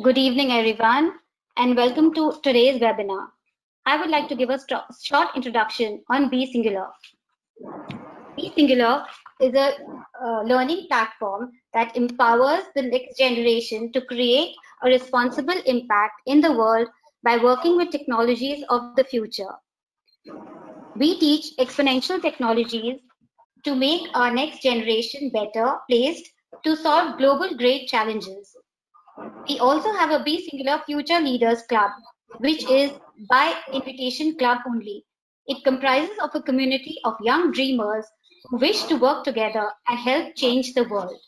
Good evening, everyone, and welcome to today's webinar. I would like to give a short introduction on Be Singular. Be Singular is a learning platform that empowers the next generation to create a responsible impact in the world by working with technologies of the future. We teach exponential technologies to make our next generation better placed to solve global great challenges. We also have a Be Singular Future Leaders Club, which is by invitation club only. It comprises of a community of young dreamers who wish to work together and help change the world.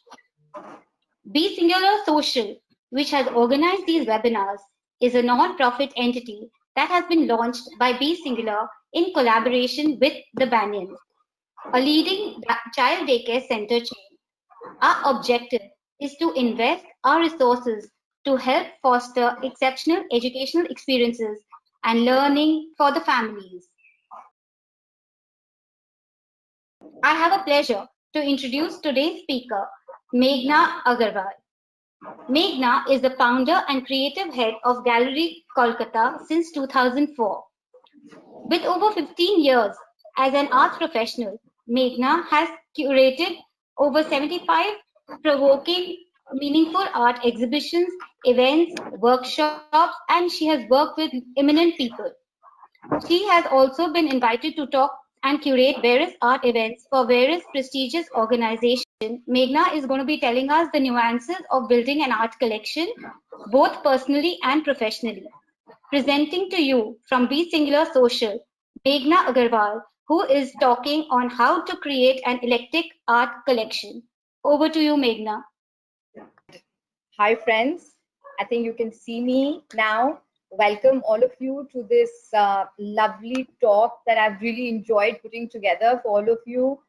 Be Singular Social, which has organized these webinars, is a non-profit entity that has been launched by Be Singular in collaboration with the Banyan, a leading child daycare center chain. Our objective is to invest our resources to help foster exceptional educational experiences and learning for the families. I have a pleasure to introduce today's speaker, Meghna Agarwala. Meghna is the founder and creative head of Gallery Kolkata since 2004. With over 15 years as an arts professional, Meghna has curated over 75 provoking, meaningful art exhibitions, events, workshops, and she has worked with eminent people. She has also been invited to talk and curate various art events for various prestigious organizations. Meghna is going to be telling us the nuances of building an art collection, both personally and professionally. Presenting to you from Be Singular Social, Meghna Agarwal, who is talking on how to create an eclectic art collection. Over to you, Meghna. Hi, friends. I think you can see me now. Welcome all of you to this lovely talk that I've really enjoyed putting together for all of you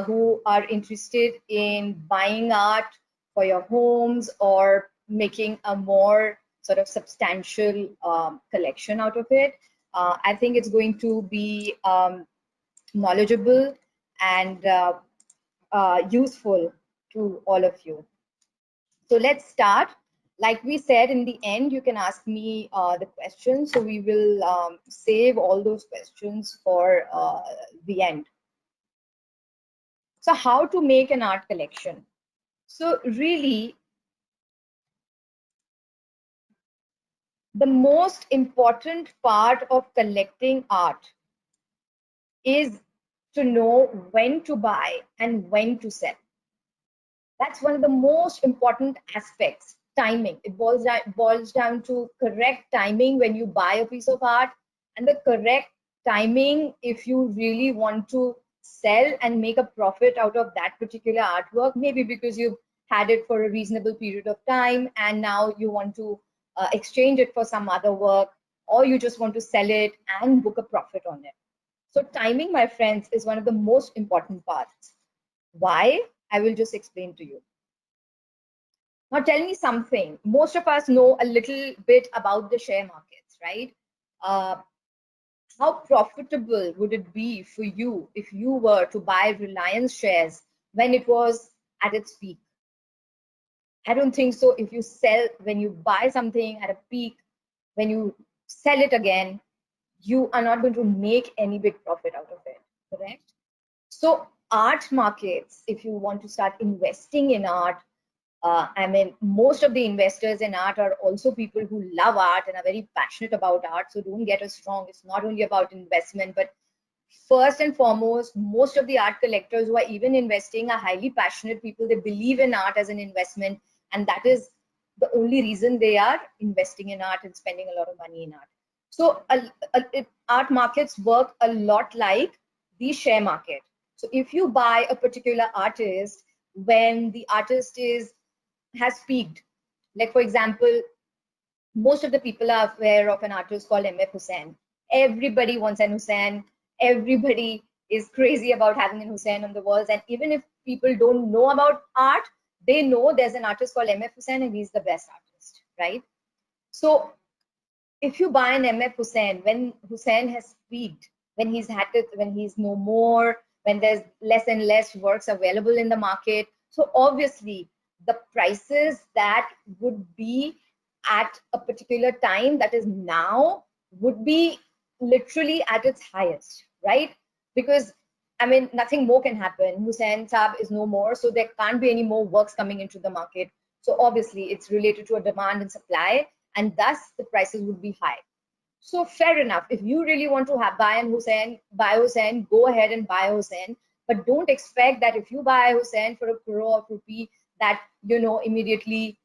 who are interested in buying art for your homes or making a more sort of substantial collection out of it. I think it's going to be knowledgeable and useful to all of you. So let's start. Like we said, in the end, you can ask me the questions. So we will save all those questions for the end. So how to make an art collection? So really, the most important part of collecting art is to know when to buy and when to sell. That's one of the most important aspects. Timing. It boils down to correct timing when you buy a piece of art, and the correct timing if you really want to sell and make a profit out of that particular artwork, maybe because you've had it for a reasonable period of time and now you want to exchange it for some other work, or you just want to sell it and book a profit on it. So timing, my friends, is one of the most important parts. Why? I will just explain to you. Now tell me something. Most of us know a little bit about the share markets, right? How profitable would it be for you if you were to buy Reliance shares when it was at its peak? I don't think so. If you sell, when you buy something at a peak, when you sell it again, you are not going to make any big profit out of it, correct? So art markets, if you want to start investing in art, I mean, most of the investors in art are also people who love art and are very passionate about art. So don't get us wrong. It's not only about investment, but first and foremost, most of the art collectors who are even investing are highly passionate people. They believe in art as an investment, and that is the only reason they are investing in art and spending a lot of money in art. So art markets work a lot like the share market. So if you buy a particular artist when the artist has peaked, like for example, most of the people are aware of an artist called M.F. Hussain. Everybody wants an Hussain. Everybody is crazy about having an Hussain on the walls. And even if people don't know about art, they know there's an artist called M.F. Hussain and he's the best artist, right? So if you buy an M.F. Hussain, when Hussain has peaked, when he's had it, when he's no more, when there's less and less works available in the market, so obviously the prices that would be at a particular time, that is now, would be literally at its highest, right? Because I mean, nothing more can happen. Hussain Saab is no more, so there can't be any more works coming into the market. So obviously, it's related to a demand and supply, and thus the prices would be high. So fair enough. If you really want to have buy Hussain, go ahead and buy Hussain. But don't expect that if you buy Hussain for a crore of rupee, that immediately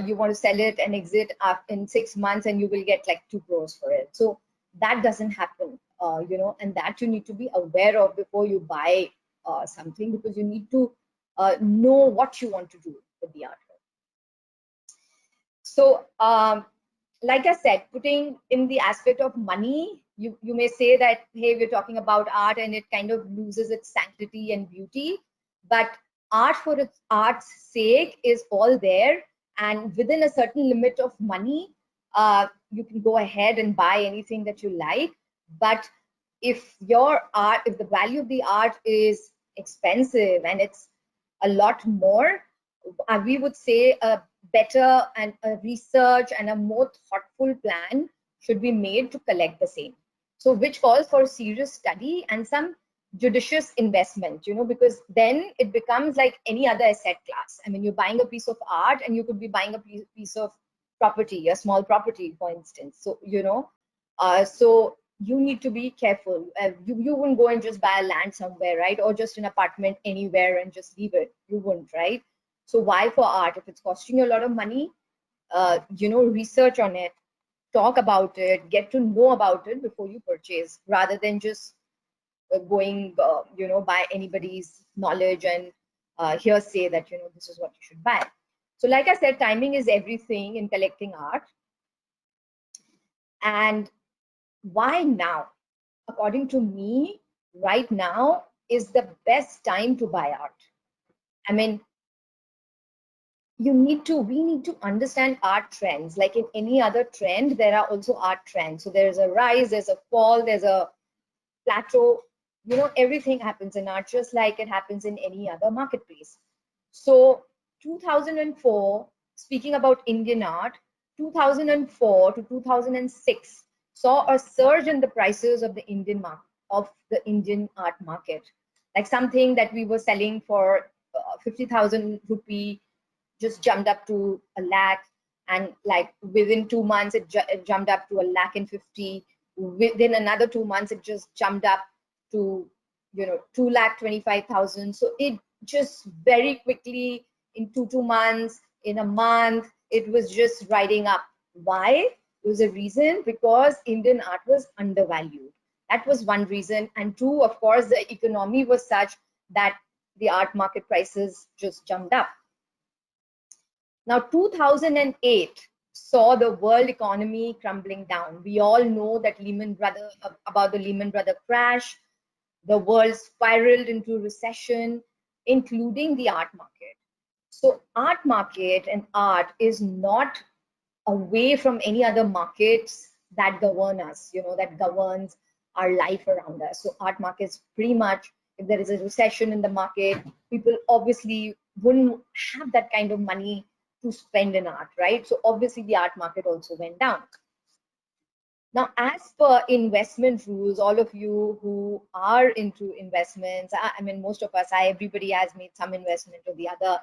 you want to sell it and exit in 6 months and you will get like 2 crores for it. So that doesn't happen, and that you need to be aware of before you buy something, because you need to know what you want to do with the art. So, like I said, putting in the aspect of money, you may say that, hey, we're talking about art and it kind of loses its sanctity and beauty. But art for its art's sake is all there. And within a certain limit of money, you can go ahead and buy anything that you like. But if if the value of the art is expensive and it's a lot more, we would say a better and a research and a more thoughtful plan should be made to collect the same. So which calls for serious study and some judicious investment, because then it becomes like any other asset class. I mean, you're buying a piece of art and you could be buying a piece of property, a small property, for instance. So, so you need to be careful. You wouldn't go and just buy a land somewhere, right? Or just an apartment anywhere and just leave it. You wouldn't, right? So why for art? If it's costing you a lot of money, research on it, talk about it, get to know about it before you purchase, rather than just going, by anybody's knowledge and hearsay that, this is what you should buy. So like I said, timing is everything in collecting art. And why now? According to me, right now is the best time to buy art. I mean, we need to understand art trends. Like in any other trend, there are also art trends. So there's a rise, there's a fall, there's a plateau. Everything happens in art just like it happens in any other marketplace. So 2004, speaking about Indian art, 2004 to 2006 saw a surge in the prices of the Indian art market. Like something that we were selling for 50,000 rupee just jumped up to a lakh, and like within 2 months it jumped up to a lakh and 50. Within another 2 months it just jumped up to 2,25,000. So it just very quickly, in two months, in a month, it was just riding up. Why? There was a reason: because Indian art was undervalued. That was one reason. And two, of course, the economy was such that the art market prices just jumped up. Now, 2008 saw the world economy crumbling down. We all know that about the Lehman Brothers crash. The world spiraled into recession, including the art market. So art market and art is not away from any other markets that govern us, that governs our life around us. So art markets pretty much, if there is a recession in the market, people obviously wouldn't have that kind of money to spend in art, right? So obviously the art market also went down. Now, as per investment rules, all of you who are into investments, I mean, most of us, everybody has made some investment or the other.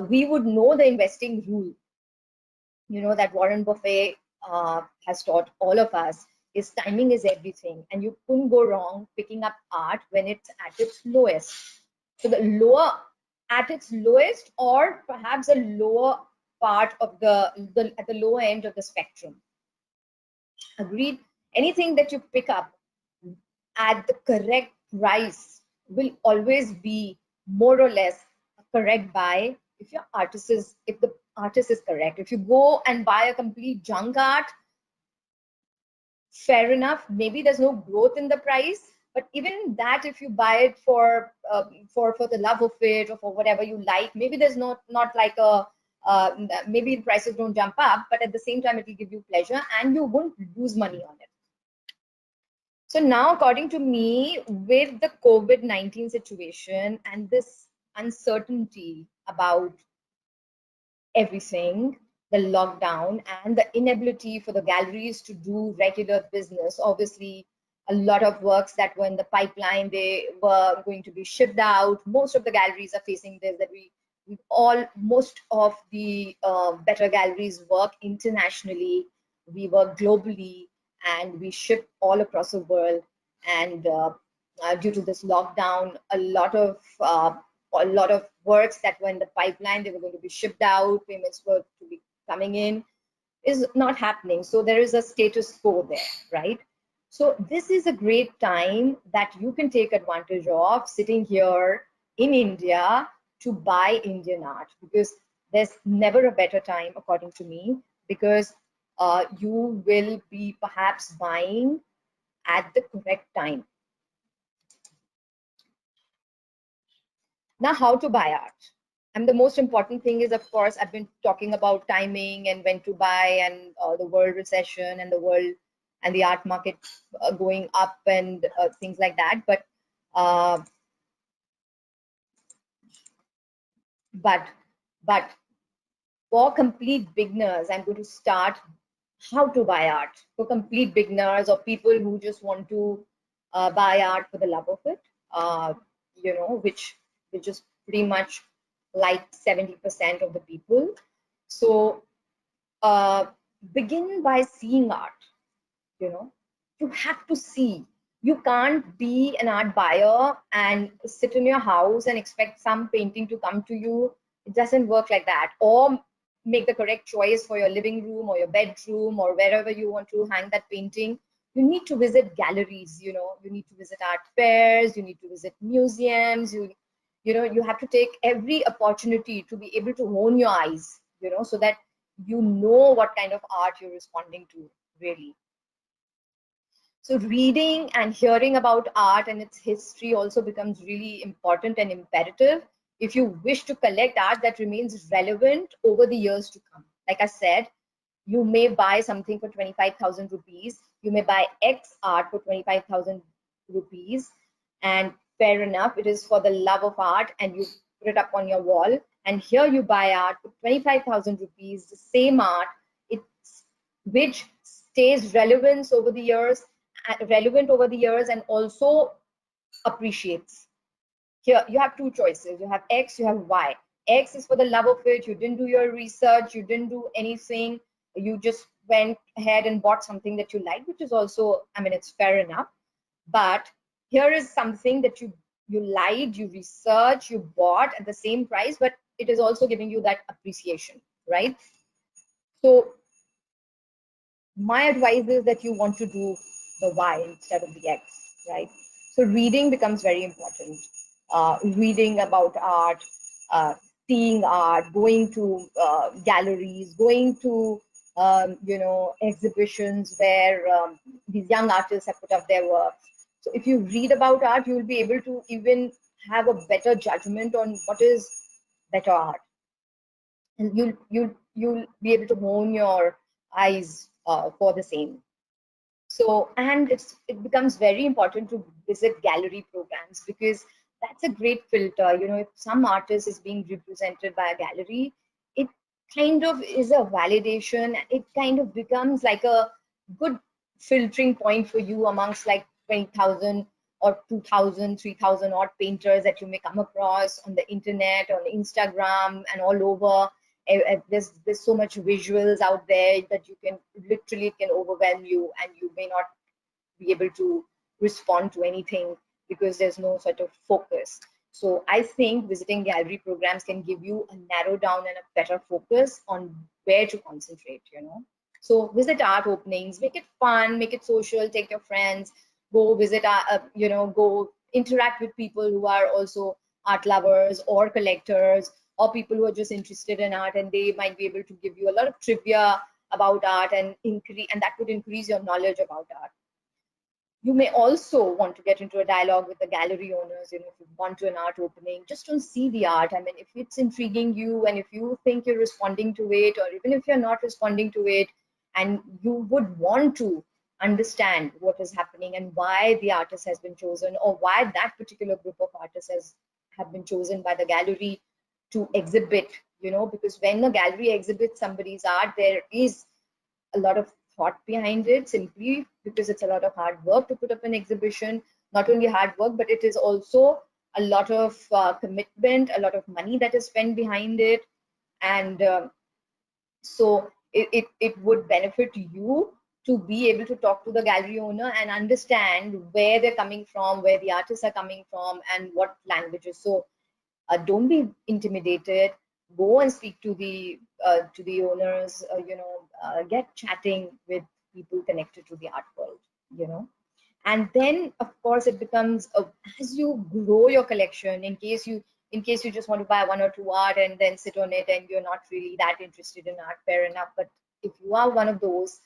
We would know the investing rule, that Warren Buffett has taught all of us, is timing is everything. And you couldn't go wrong picking up art when it's at its lowest. So at its lowest, or perhaps a lower part of at the lower end of the spectrum. Agreed? Anything that you pick up at the correct price will always be more or less a correct buy if the artist is correct. If you go and buy a complete junk art, fair enough, maybe there's no growth in the price, but even that, if you buy it for the love of it or for whatever you like, maybe there's not like a maybe the prices don't jump up, but at the same time it will give you pleasure and you won't lose money on it. So now, according to me, with the COVID-19 situation and this uncertainty about everything, the lockdown and the inability for the galleries to do regular business. Obviously, a lot of works that were in the pipeline, they were going to be shipped out. Most of the galleries are facing this, that most of the better galleries work internationally. We work globally and we ship all across the world. And due to this lockdown, a lot of works that were in the pipeline, they were going to be shipped out, payments were to be coming in, is not happening. So there is a status quo there, right? So this is a great time that you can take advantage of sitting here in India to buy Indian art, because there's never a better time, according to me, because you will be perhaps buying at the correct time. Now, how to buy art? And the most important thing is, of course, I've been talking about timing and when to buy, and the world recession and the world and the art market going up and things like that. Uh, but for complete beginners, I'm going to start how to buy art for complete beginners or people who just want to buy art for the love of it. Which is pretty much like 70% of the people. So begin by seeing art. You have to see. You can't be an art buyer and sit in your house and expect some painting to come to you. It doesn't work like that. Or make the correct choice for your living room or your bedroom or wherever you want to hang that painting. You need to visit galleries. You need to visit art fairs, you need to visit museums. You have to take every opportunity to be able to hone your eyes, so that you know what kind of art you're responding to, really. So reading and hearing about art and its history also becomes really important and imperative if you wish to collect art that remains relevant over the years to come. Like I said, you may buy something for 25,000 rupees. You may buy X art for 25,000 rupees. And fair enough, it is for the love of art and you put it up on your wall. And here you buy art for 25,000 rupees, the same art, which stays relevant over the years and also appreciates. Here you have two choices. You have X, you have Y. X is for the love of it. You didn't do your research, you didn't do anything, you just went ahead and bought something that you like, which is also, it's fair enough. But here is something that you liked, you researched, you bought at the same price, but it is also giving you that appreciation, right? So my advice is that you want to do the Y instead of the X, right? So reading becomes very important. Reading about art, seeing art, going to galleries, going to exhibitions where these young artists have put up their works. So if you read about art, you will be able to even have a better judgment on what is better art, and you'll be able to hone your eyes for the same. So, and it becomes very important to visit gallery programs, because that's a great filter. If some artist is being represented by a gallery, it kind of is a validation. It kind of becomes like a good filtering point for you amongst like 20,000 or 2,000, 3,000 odd painters that you may come across on the internet, on Instagram, and all over. There's so much visuals out there that you can literally, it can overwhelm you, and you may not be able to respond to anything because there's no sort of focus. So I think visiting gallery programs can give you a narrow down and a better focus on where to concentrate. So visit art openings, make it fun, make it social, take your friends, go visit go interact with people who are also art lovers or collectors, or people who are just interested in art, and they might be able to give you a lot of trivia about art, and that would increase your knowledge about art. You may also want to get into a dialogue with the gallery owners, if you've gone to an art opening, just to see the art. If it's intriguing you and if you think you're responding to it, or even if you're not responding to it, and you would want to understand what is happening and why the artist has been chosen, or why that particular group of artists have been chosen by the gallery to exhibit you know, because when a gallery exhibits somebody's art, there is a lot of thought behind it, simply because it's a lot of hard work to put up an exhibition. Not only hard work, but it is also a lot of commitment, a lot of money that is spent behind it. And so it would benefit you to be able to talk to the gallery owner and understand where they're coming from, where the artists are coming from, and what languages. So don't be intimidated. Go and speak to the owners. Get chatting with people connected to the art world. You know, and then of course it becomes as you grow your collection. In case you just want to buy one or two art and then sit on it, and you're not really that interested in art, fair enough. But if you are one of those,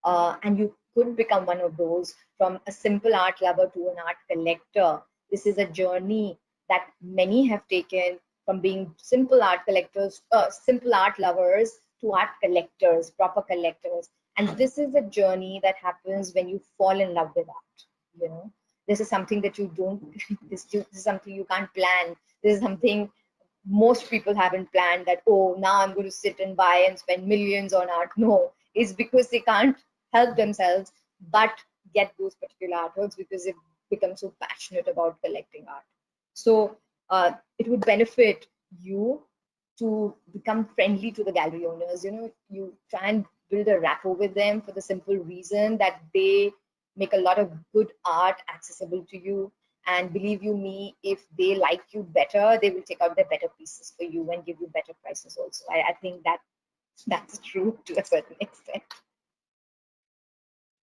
and you could become one of those, from a simple art lover to an art collector. This is a journey that many have taken, from being simple art collectors, simple art lovers, to art collectors, proper collectors. And this is a journey that happens when you fall in love with art. You know, this is something that you don't. This is something you can't plan. This is something most people haven't planned, that, oh, now I'm going to sit and buy and spend millions on art. No, it's because they can't help themselves but get those particular artworks, because they've become so passionate about collecting art. So it would benefit you to become friendly to the gallery owners. You know, you try and build a rapport with them, for the simple reason that they make a lot of good art accessible to you. And believe you me, if they like you better, they will take out their better pieces for you and give you better prices also. I think that that's true to a certain extent.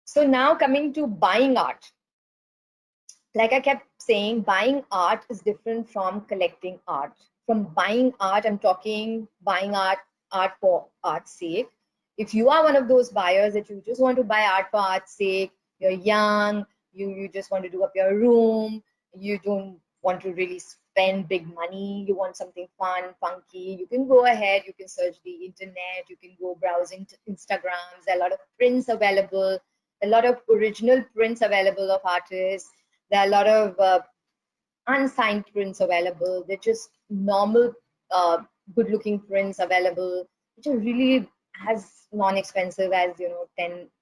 So now coming to buying art. Like I kept saying, buying art is different from collecting art. From buying art, I'm talking buying art for art's sake. If you are one of those buyers that you just want to buy art for art's sake, you're young, you just want to do up your room, you don't want to really spend big money, you want something fun, funky, you can go ahead, you can search the internet, you can go browsing Instagrams. There are a lot of prints available, a lot of original prints available of artists. There are a lot of unsigned prints available. They're just normal, good-looking prints available, which are really as non-expensive as, you know,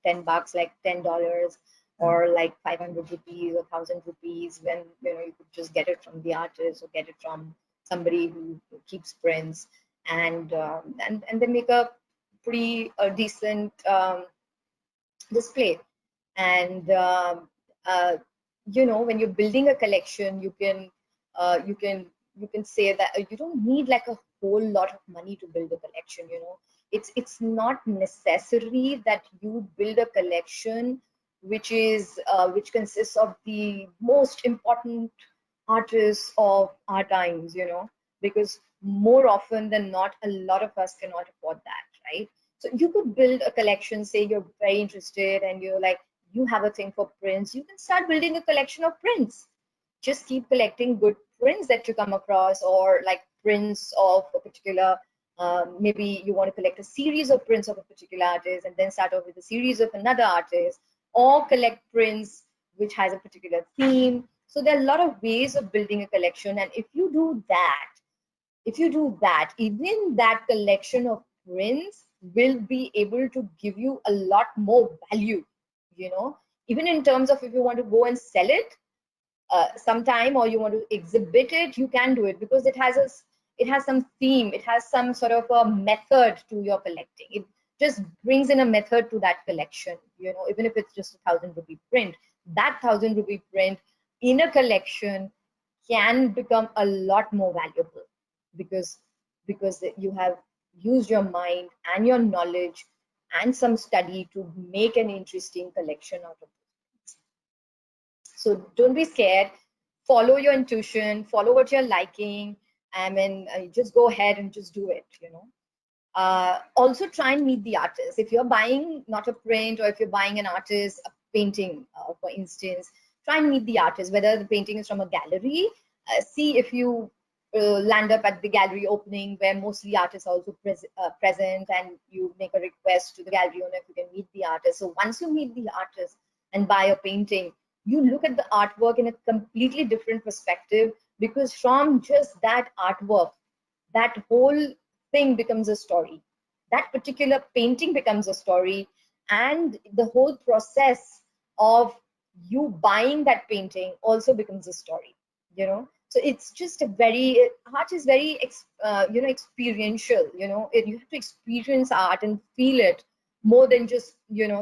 10 bucks, like $10, or like 500 rupees or 1,000 rupees, when, you know, you could just get it from the artist or get it from somebody who keeps prints, and they make a pretty decent display. And uh, you know, when you're building a collection, uh, you can you can say that you don't need like a whole lot of money to build a collection. You know, it's not necessary that you build a collection which consists of the most important artists of our times. You know, because more often than not, a lot of us cannot afford that, right? So you could build a collection. Say you're very interested and you're like, you have a thing for prints, you can start building a collection of prints. Just keep collecting good prints that you come across, or like prints of a particular, maybe you want to collect a series of prints of a particular artist, and then start off with a series of another artist, or collect prints which has a particular theme. So there are a lot of ways of building a collection, and if you do that, even that collection of prints will be able to give you a lot more value. You know, even in terms of, if you want to go and sell it sometime, or you want to exhibit it, you can do it, because it has some theme, it has some sort of a method to your collecting. It just brings in a method to that collection. You know, even if it's just 1,000 rupee print, that 1,000 rupee print in a collection can become a lot more valuable, because you have used your mind and your knowledge and some study to make an interesting collection out of it. So don't be scared. Follow your intuition, follow what you're liking, and then just go ahead and just do it, you know. Also try and meet the artist. If you're buying not a print, or if you're buying an artist, a painting, for instance, try and meet the artist, whether the painting is from a gallery. See if you land up at the gallery opening, where mostly artists are also present, and you make a request to the gallery owner if you can meet the artist. So once you meet the artist and buy a painting, you look at the artwork in a completely different perspective, because from just that artwork, that whole thing becomes a story. That particular painting becomes a story, and the whole process of you buying that painting also becomes a story. So it's just a very art is very experiential. You have to experience art and feel it more than just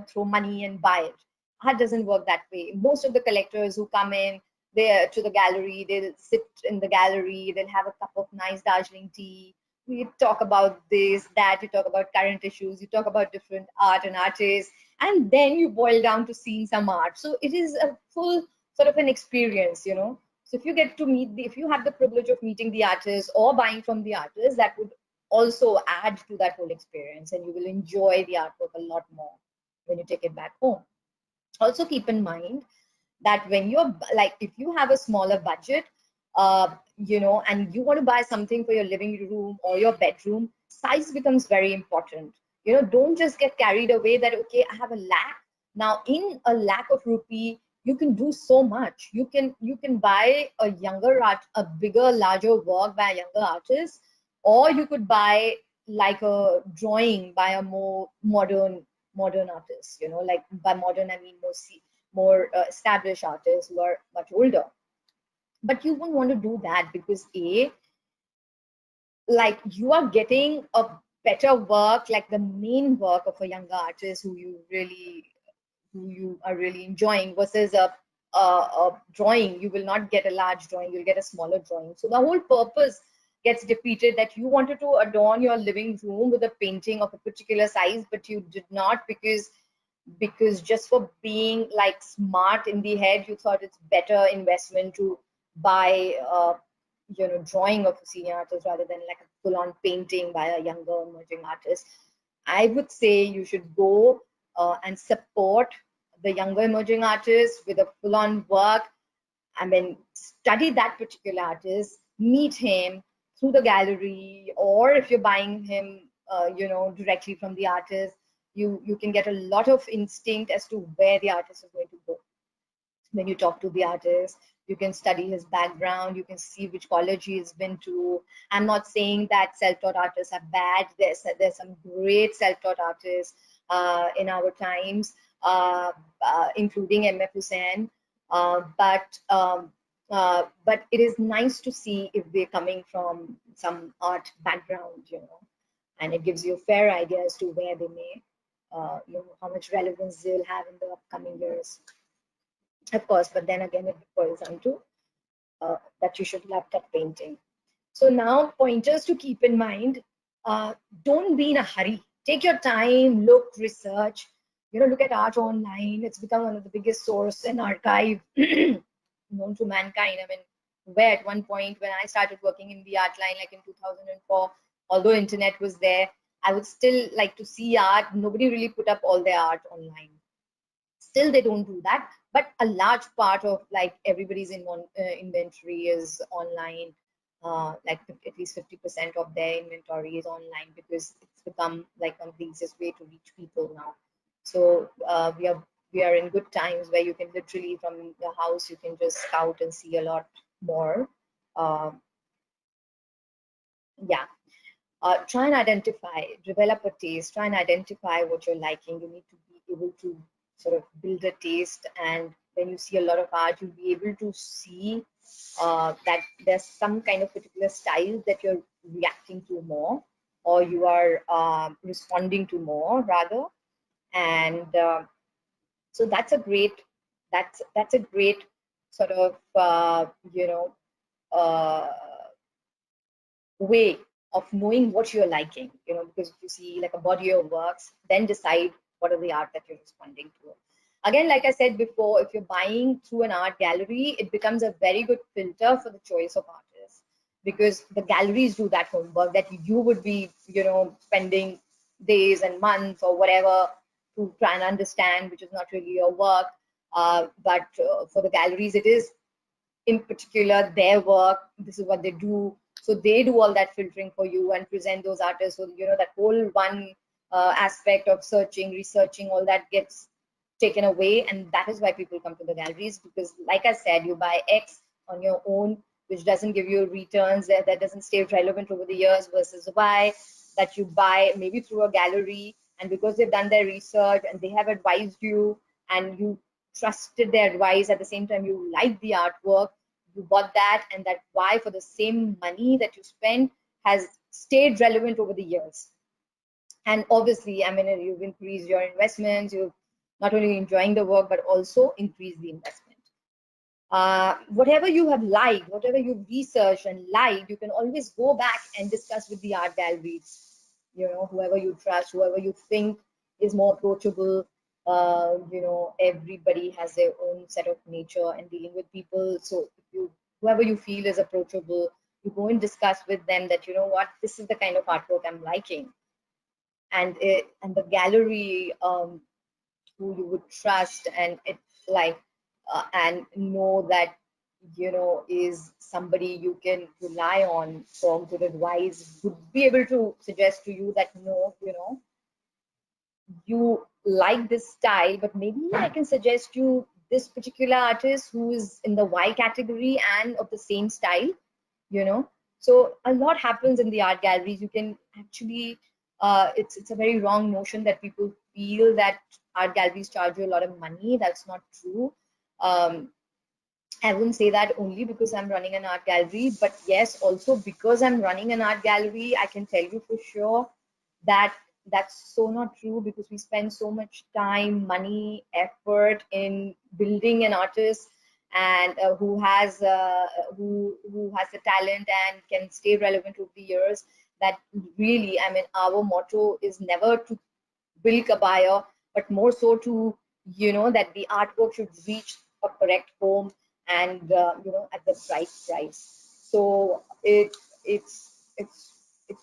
throw money and buy it. Art doesn't work that way. Most of the collectors who come in there to the gallery, they'll sit in the gallery, they'll have a cup of nice Darjeeling tea. We talk about this, that, you talk about current issues, you talk about different art and artists, and then you boil down to seeing some art. So it is a full sort of an experience. So if you get to if you have the privilege of meeting the artist or buying from the artist, that would also add to that whole experience, and you will enjoy the artwork a lot more when you take it back home. Also keep in mind that when you're like, if you have a smaller budget, and you want to buy something for your living room or your bedroom, size becomes very important. Don't just get carried away that, okay, I have a lakh. Now, in a lakh of rupee, you can do so much. You can buy a younger art, a bigger, larger work by a younger artist, or you could buy like a drawing by a more modern artist. Like by modern, I mean more established artists who are much older. But you won't want to do that because like you are getting a better work, like the main work of a younger artist who you are really enjoying, versus a drawing. You will not get a large drawing, you'll get a smaller drawing. So the whole purpose gets defeated, that you wanted to adorn your living room with a painting of a particular size, but you did not, because just for being like smart in the head, you thought it's better investment to buy drawing of a senior artist rather than like a full-on painting by a younger emerging artist. I would say you should go and support the younger emerging artist with a full-on work. I mean, study that particular artist, meet him through the gallery, or if you're buying him directly from the artist, you can get a lot of instinct as to where the artist is going to go. When you talk to the artist, you can study his background, you can see which college he's been to. I'm not saying that self-taught artists are bad. There's some great self-taught artists in our times, including MF Hussain. But it is nice to see if they're coming from some art background, and it gives you a fair idea as to where they may, how much relevance they'll have in the upcoming years. Of course, but then again, it boils down to that you should love that painting. So now, pointers to keep in mind: don't be in a hurry. Take your time, look, research. Look at art online. It's become one of the biggest source and archive known to mankind. I mean, where at one point when I started working in the art line, like in 2004, although internet was there, I would still like to see art. Nobody really put up all their art online. Still, they don't do that. But a large part of like everybody's inventory is online. Like at least 50% of their inventory is online, because it's become like one of the easiest way to reach people now. So we are in good times where you can literally from your house you can just scout and see a lot more. Uh, yeah. Try and identify, develop a taste, try and identify what you're liking. You need to be able to sort of build a taste, and when you see a lot of art, you'll be able to see that there's some kind of particular style that you're reacting to more, or you are responding to more rather. And so that's a great sort of uh, way of knowing what you're liking, because if you see like a body of works, then decide what are the art that you're responding to. Again, like I said before, if you're buying through an art gallery, it becomes a very good filter for the choice of artists, because the galleries do that homework that you would be, spending days and months or whatever to try and understand, which is not really your work. But for the galleries, it is in particular their work. This is what they do. So they do all that filtering for you and present those artists. So, that whole one aspect of searching, researching, all that gets taken away. And that is why people come to the galleries, because like I said, you buy X on your own, which doesn't give you returns, that doesn't stay relevant over the years, versus Y, that you buy maybe through a gallery, and because they've done their research and they have advised you and you trusted their advice, at the same time you like the artwork, you bought that, and that why for the same money that you spent has stayed relevant over the years. And obviously, I mean, you've increased your investments, you've not only enjoying the work, but also increased the investment. Whatever you have liked, whatever you've researched and liked, you can always go back and discuss with the art galleries, whoever you trust, whoever you think is more approachable. Everybody has their own set of nature and dealing with people. So whoever you feel is approachable, you go and discuss with them that, what, this is the kind of artwork I'm liking. And the gallery, who you would trust, and and know that is somebody you can rely on for good advice, would be able to suggest to you that, no, you like this style, but maybe I can suggest you this particular artist who is in the Y category and of the same style. So a lot happens in the art galleries. You can actually, it's a very wrong notion that people feel that art galleries charge you a lot of money. That's not true. I wouldn't say that only because I'm running an art gallery, but yes, also because I'm running an art gallery, I can tell you for sure that that's so not true, because we spend so much time, money, effort in building an artist, and who has the talent and can stay relevant over the years, that really, I mean, our motto is never to bilk a buyer, but more so to, that the artwork should reach a correct home, and at the right price. So it's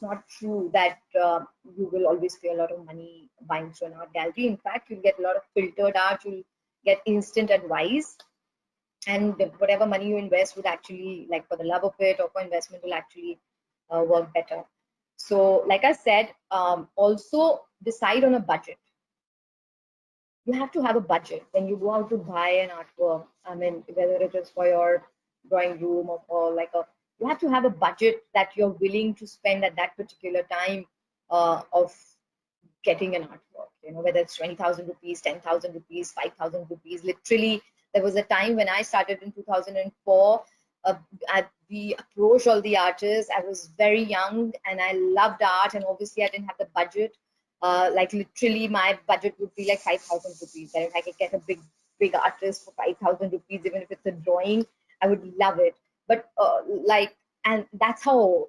not true that you will always pay a lot of money buying through an art gallery. In fact, you'll get a lot of filtered art, you'll get instant advice, and whatever money you invest would actually, like for the love of it or for investment, will actually work better. So like I said, also decide on a budget. You have to have a budget when you go out to buy an artwork. I mean, whether it is for your drawing room or like you have to have a budget that you're willing to spend at that particular time of getting an artwork, whether it's 20,000 rupees, 10,000 rupees, 5,000 rupees. Literally, there was a time when I started in 2004. We approached all the artists. I was very young and I loved art, and obviously I didn't have the budget. Like literally, my budget would be like 5,000 rupees. And if I could get a big artist for 5,000 rupees, even if it's a drawing, I would love it. But and that's how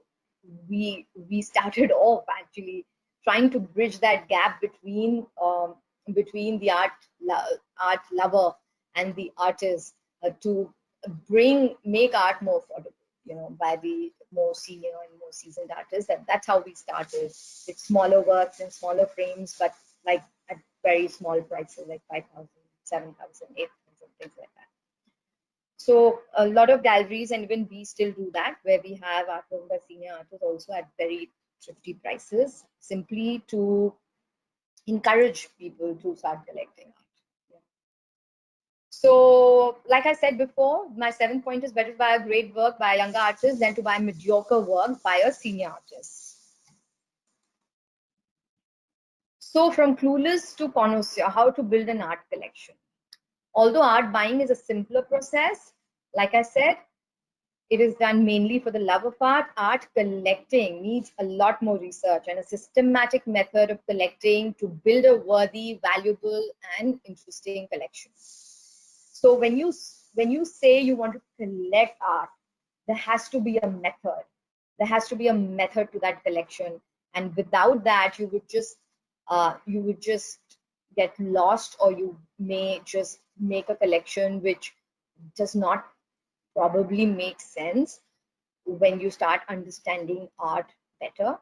we started off, actually trying to bridge that gap between the art lover and the artist, to make art more affordable, by the more senior and more seasoned artists. That's how we started, with smaller works and smaller frames, but like at very small prices, like 5,000, 7,000, 8,000, things like that. So a lot of galleries, and even we still do that, where we have art owned by senior artists also at very thrifty prices, simply to encourage people to start collecting art. Yeah. So, like I said before, my 7th point is better to buy a great work by a younger artist than to buy mediocre work by a senior artist. So, from clueless to connoisseur, how to build an art collection. Although art buying is a simpler process, like I said, it is done mainly for the love of art. Art collecting needs a lot more research and a systematic method of collecting to build a worthy, valuable, and interesting collection. So when you say you want to collect art, there has to be a method. There has to be a method to that collection, and without that, you would just get lost, or you may just make a collection which does not probably make sense when you start understanding art better.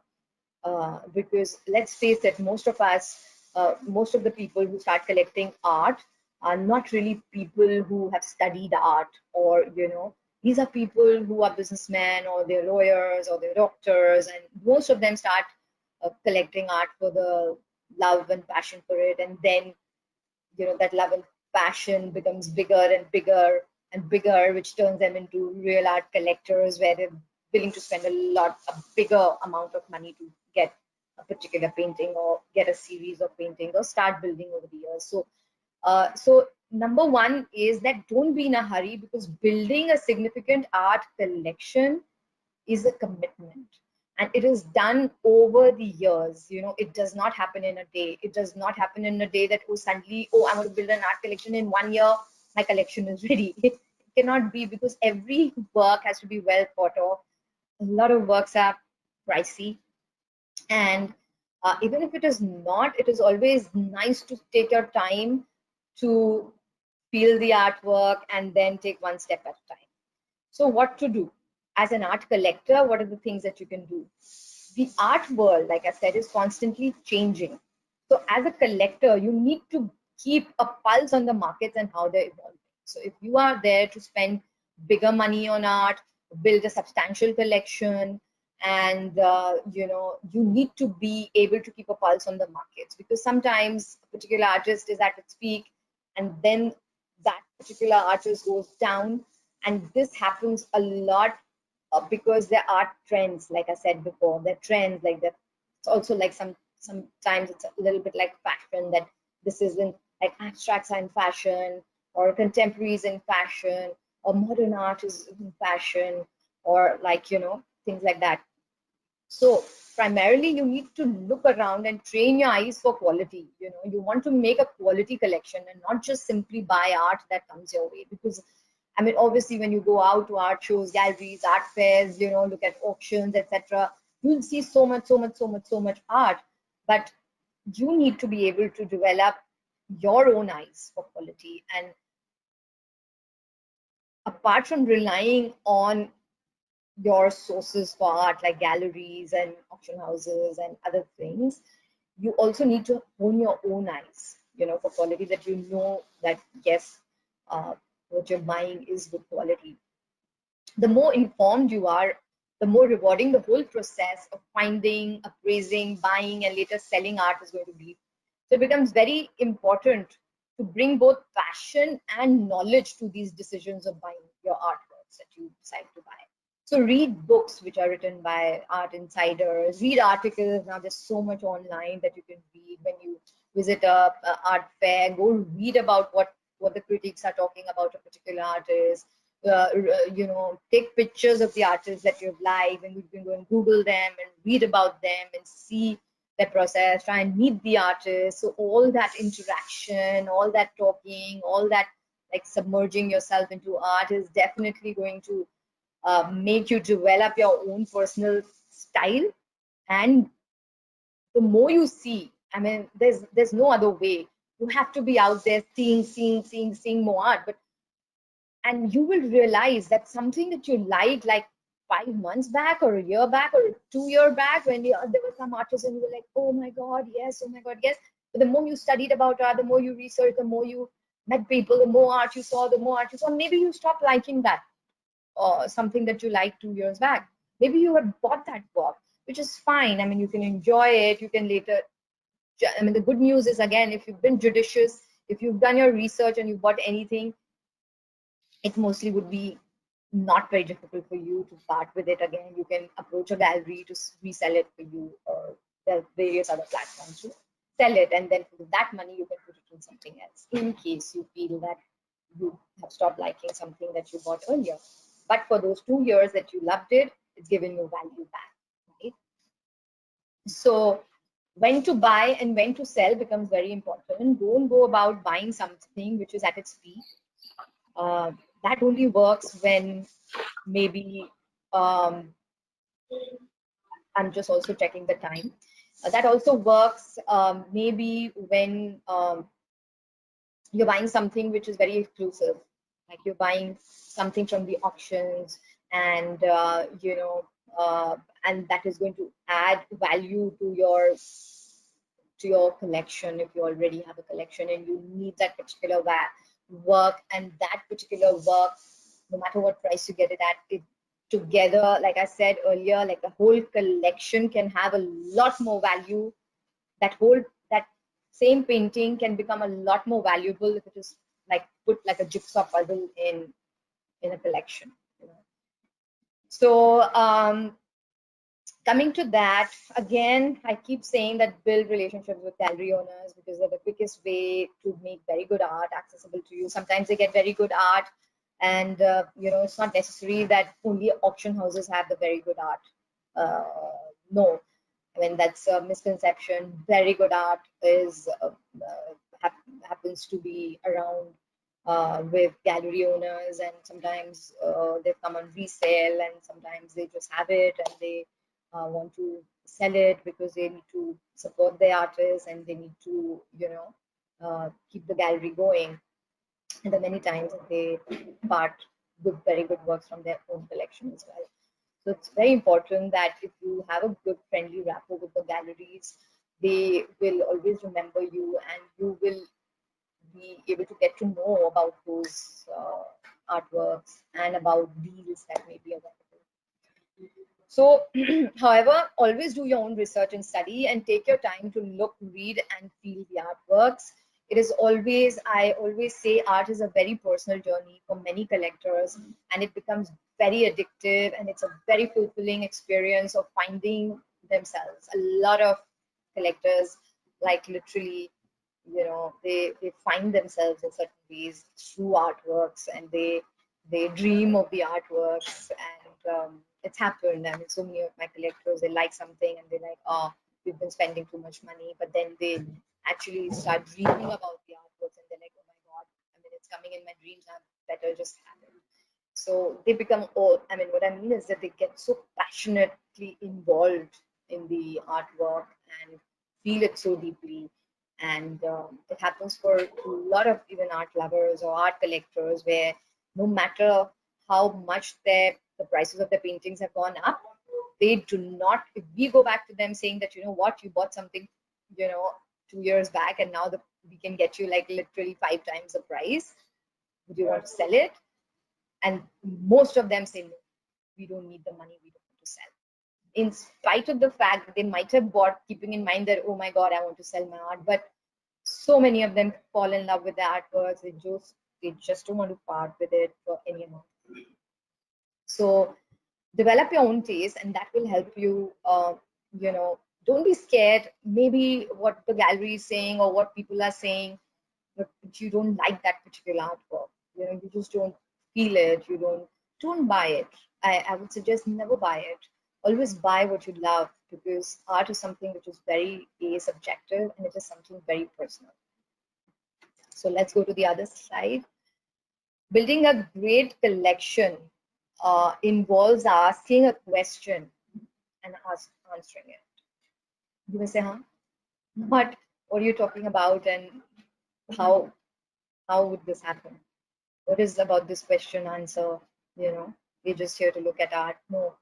Because let's face it, most of the people who start collecting art are not really people who have studied art, or these are people who are businessmen, or they're lawyers, or they're doctors, and most of them start collecting art for the love and passion for it, and then that love and passion becomes bigger and bigger and bigger, which turns them into real art collectors, where they're willing to spend a bigger amount of money to get a particular painting or get a series of paintings or start building over the years. So number one is that don't be in a hurry, because building a significant art collection is a commitment, and it is done over the years. It does not happen in a day. It does not happen in a day that, oh, suddenly, oh, I want to build an art collection in 1 year, my collection is ready. It cannot be, because every work has to be well thought of. A lot of works are pricey, and even if it is not, it is always nice to take your time to feel the artwork and then take one step at a time. So what to do? As an art collector, what are the things that you can do? The art world, like I said, is constantly changing. So as a collector, you need to keep a pulse on the markets and how they're evolving. So if you are there to spend bigger money on art, build a substantial collection, and you need to be able to keep a pulse on the markets, because sometimes a particular artist is at its peak, and then that particular artist goes down, and this happens a lot because there are trends, like I said before. There are trends like that. It's also like sometimes it's a little bit like fashion, that this isn't like abstracts are in fashion, or contemporaries in fashion, or modern art is in fashion, or like things like that. So primarily you need to look around and train your eyes for quality. You want to make a quality collection and not just simply buy art that comes your way. Because I mean, obviously, when you go out to art shows, galleries, art fairs, look at auctions, etc., you'll see so much art. But you need to be able to develop your own eyes for quality. And apart from relying on your sources for art, like galleries and auction houses and other things, you also need to hone your own eyes, for quality, that that yes, what you're buying is good quality. The more informed you are, the more rewarding the whole process of finding, appraising, buying, and later selling art is going to be. So it becomes very important to bring both passion and knowledge to these decisions of buying your artworks that you decide to buy. So read books which are written by art insiders, read articles. Now there's so much online that you can read when you visit a art fair. Go read about what the critics are talking about a particular artist. Take pictures of the artists that you've liked, and you can go and Google them and read about them and see their process, try and meet the artist. So all that interaction, all that talking, all that like submerging yourself into art is definitely going to make you develop your own personal style. And the more you see, I mean, there's no other way. You have to be out there seeing more art. But and you will realize that something that you like 5 months back or a year back or 2 year back, when there were some artists and you were like, oh my god, yes, oh my god, yes. But the more you studied about art, the more you researched, the more you met people, the more art you saw, maybe you stopped liking that or something that you liked 2 years back. Maybe you had bought that work, which is fine. I mean, you can enjoy it. You can later. I mean, the good news is, again, if you've been judicious, if you've done your research and you bought anything, it mostly would be not very difficult for you to part with it again. You can approach a gallery to resell it for you, or there are various other platforms to sell it, and then for that money you can put it in something else in case you feel that you have stopped liking something that you bought earlier. But for those 2 years that you loved it, it's given you value back, right? So when to buy and when to sell becomes very important. Don't go about buying something which is at its peak. That only works when maybe I'm just also checking the time. That also works maybe when you're buying something which is very exclusive, like you're buying something from the auctions, and and that is going to add value to your collection. If you already have a collection and you need that particular work, and that particular work, no matter what price you get it at, it together, like I said earlier, like the whole collection can have a lot more value. That same painting can become a lot more valuable if it is like put like a jigsaw puzzle in a collection. So Coming to that, again, I keep saying that build relationships with gallery owners because they're the quickest way to make very good art accessible to you. Sometimes they get very good art, and it's not necessary that only auction houses have the very good art. No, I mean that's a misconception. Very good art is happens to be around with gallery owners, and sometimes they come on resale, and sometimes they just have it and they want to sell it because they need to support their artists and they need to, keep the gallery going. And then many times they part with very good works from their own collection as well. So it's very important that if you have a good friendly rapport with the galleries, they will always remember you and you will be able to get to know about those artworks and about deals that may be available. So, however, always do your own research and study and take your time to look, read, and feel the artworks. It is always, I always say, art is a very personal journey for many collectors, and it becomes very addictive, and it's a very fulfilling experience of finding themselves. A lot of collectors, like literally, they find themselves in certain ways through artworks, and they dream of the artworks, and it's happened. I mean, so many of my collectors, they like something and they're like, oh, we've been spending too much money, but then they actually start dreaming about the artworks and they're like, oh my god, I mean, it's coming in my dreams, I better just have it. So they become all, I mean, what I mean is that they get so passionately involved in the artwork and feel it so deeply. And it happens for a lot of even art lovers or art collectors where no matter how much the prices of their paintings have gone up, they do not, if we go back to them saying that, you know what, you bought something, 2 years back and now we can get you like literally 5 times the price. Would you want to sell it? And most of them say no, we don't need the money, we don't want to sell. In spite of the fact that they might have bought keeping in mind that, oh my god, I want to sell my art, but so many of them fall in love with the artworks, they just don't want to part with it for any amount. So develop your own taste, and that will help you. Don't be scared. Maybe what the gallery is saying or what people are saying, but you don't like that particular artwork. You just don't feel it. You don't buy it. I would suggest never buy it. Always buy what you love, because art is something which is very subjective and it is something very personal. So let's go to the other side. Building a great collection involves asking a question and answering it. You may say, huh? What are you talking about, and how would this happen? What is about this question answer? We're just here to look at art. No.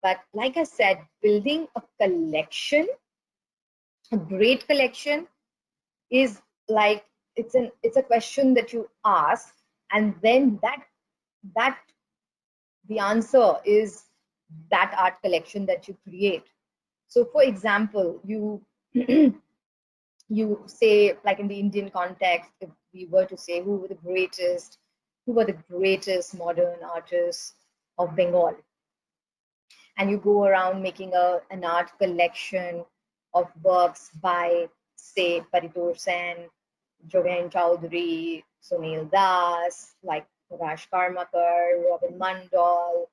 But like I said, building a collection, a great collection, is like it's a question that you ask, and then that the answer is that art collection that you create. So for example, you you say, like in the Indian context, if we were to say who were the greatest modern artists of Bengal, and you go around making an art collection of works by, say, Paritosh Sen, Jogen Chowdhury, Sunil Das, like Raj Karmakar, Robin Mandal,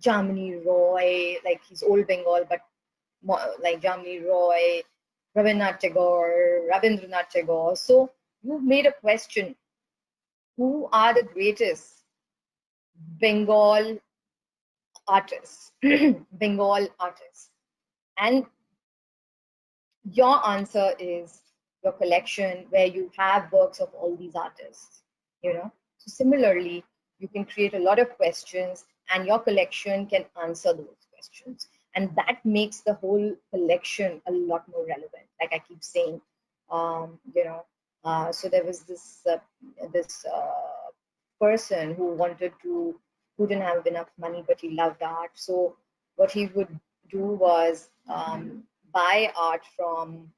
Jamini Roy, like he's old Bengal, but like Jamini Roy, Rabindranath Tagore. So you've made a question: who are the greatest Bengal artists? Bengal artists, and your answer is your collection where you have works of all these artists. So similarly, you can create a lot of questions and your collection can answer those questions, and that makes the whole collection a lot more relevant, like I keep saying. So there was this person who didn't have enough money, but he loved art. So what he would do was buy art from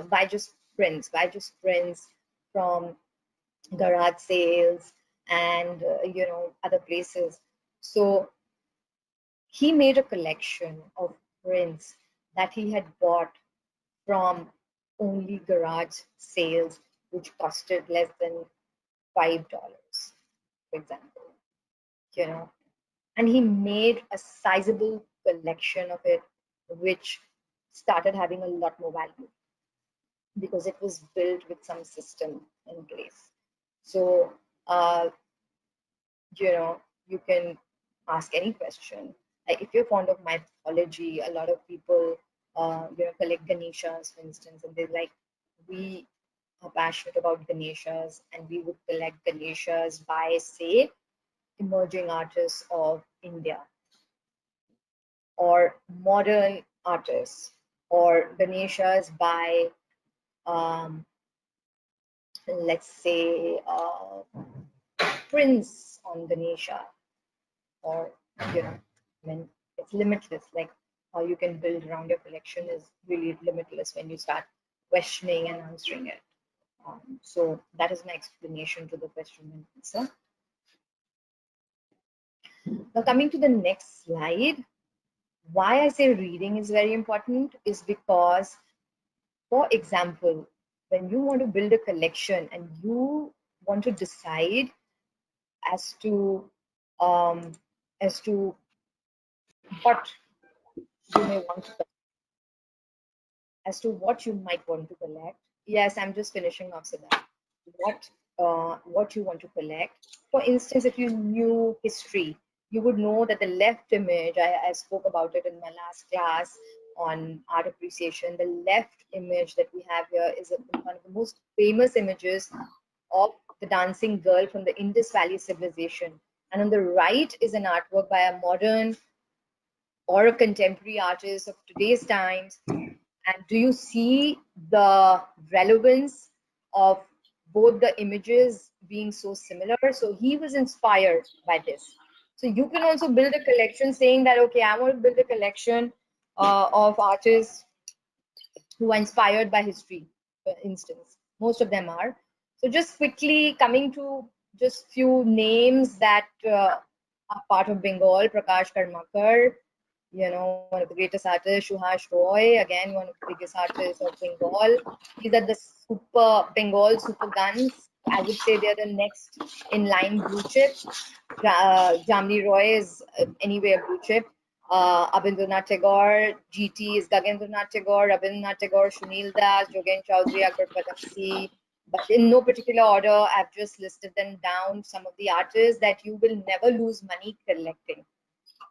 buy just prints from garage sales and other places. So he made a collection of prints that he had bought from only garage sales, which costed less than $5, for example, you know. And he made a sizable collection of it, which started having a lot more value because it was built with some system in place. So, uh, you can ask any question. Like if you're fond of mythology, a lot of people, collect Ganeshas, for instance, and they're like, we are passionate about Ganeshas, and we would collect Ganeshas by, say, emerging artists of India or modern artists, or Ganeshas by, um, let's say, prints on Ganesha, or I mean, it's limitless. Like how you can build around your collection is really limitless when you start questioning and answering it. So that is my explanation to the question and answer. Now coming to the next slide, why I say reading is very important is because, for example, when you want to build a collection and you want to decide as to um, as to what you may want to as to what you might want to collect. Yes, I'm just finishing off so that what you want to collect. For instance, if you knew history, you would know that the left image, I spoke about it in my last class on art appreciation. The left image that we have here is one of the most famous images of the dancing girl from the Indus Valley civilization. And on the right is an artwork by a modern or a contemporary artist of today's times. And do you see the relevance of both the images being so similar? So he was inspired by this. So you can also build a collection saying that, okay, I want to build a collection of artists who are inspired by history, for instance. Most of them are. So just quickly coming to just few names that are part of Bengal: Prakash Karmakar, one of the greatest artists, Suhash Roy, again, one of the biggest artists of Bengal. These are the Bengal super guns. I would say they're the next in line blue chip. Jamni Roy is anyway a blue chip. Abindranath Tagore, GT is Gagendranath Tagore, Rabindranath Tagore, Sunil Das, Jogen Chaudhary, Akbar Padamsi. But in no particular order, I've just listed them down, some of the artists that you will never lose money collecting.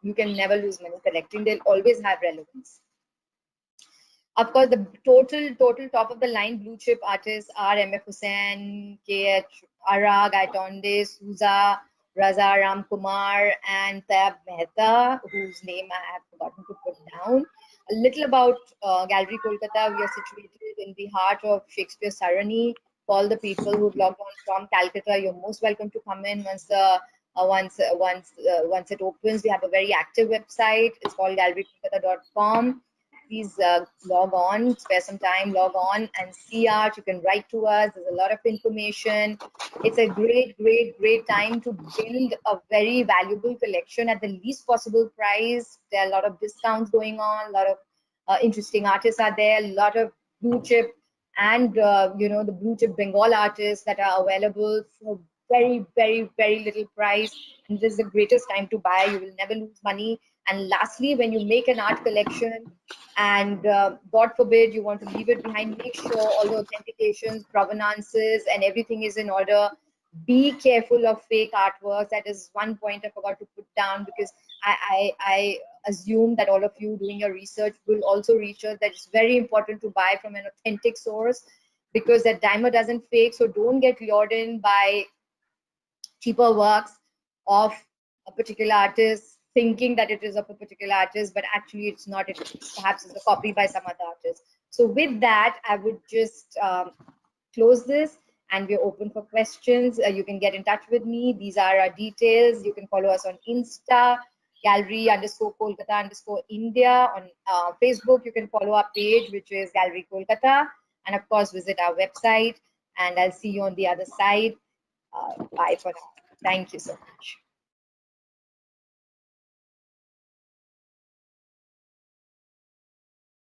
You can never lose money collecting. They'll always have relevance. Of course, the total top of the line blue chip artists are M.F. Hussain, K.H. Arag, Aitonde, Souza, Raza Ram Kumar, and Taib Mehta, whose name I have forgotten to put down. A little about Gallery Kolkata. We are situated in the heart of Shakespeare Sarani. For all the people who've logged on from Calcutta, you're most welcome to come in once it opens. We have a very active website. It's called gallerykolkata.com. Please log on, spare some time, log on and see art. You can write to us. There's a lot of information. It's a great time to build a very valuable collection at the least possible price. There are a lot of discounts going on. A lot of interesting artists are there. A lot of blue chip and the blue chip Bengal artists that are available for very little price. And this is the greatest time to buy. You will never lose money. And lastly, when you make an art collection and God forbid you want to leave it behind, make sure all the authentications, provenances, and everything is in order. Be careful of fake artworks. That is one point I forgot to put down, because I assume that all of you doing your research will also research that it's very important to buy from an authentic source, because that dimer doesn't fake. So don't get lured in by cheaper works of a particular artist, thinking that it is of a particular artist, but actually it's not. It perhaps is a copy by some other artist. So with that, I would just close this, and we're open for questions. You can get in touch with me. These are our details. You can follow us on Insta, gallery_Kolkata_India. On Facebook, you can follow our page, which is Gallery Kolkata. And of course, visit our website. And I'll see you on the other side. Bye for now. Thank you so much.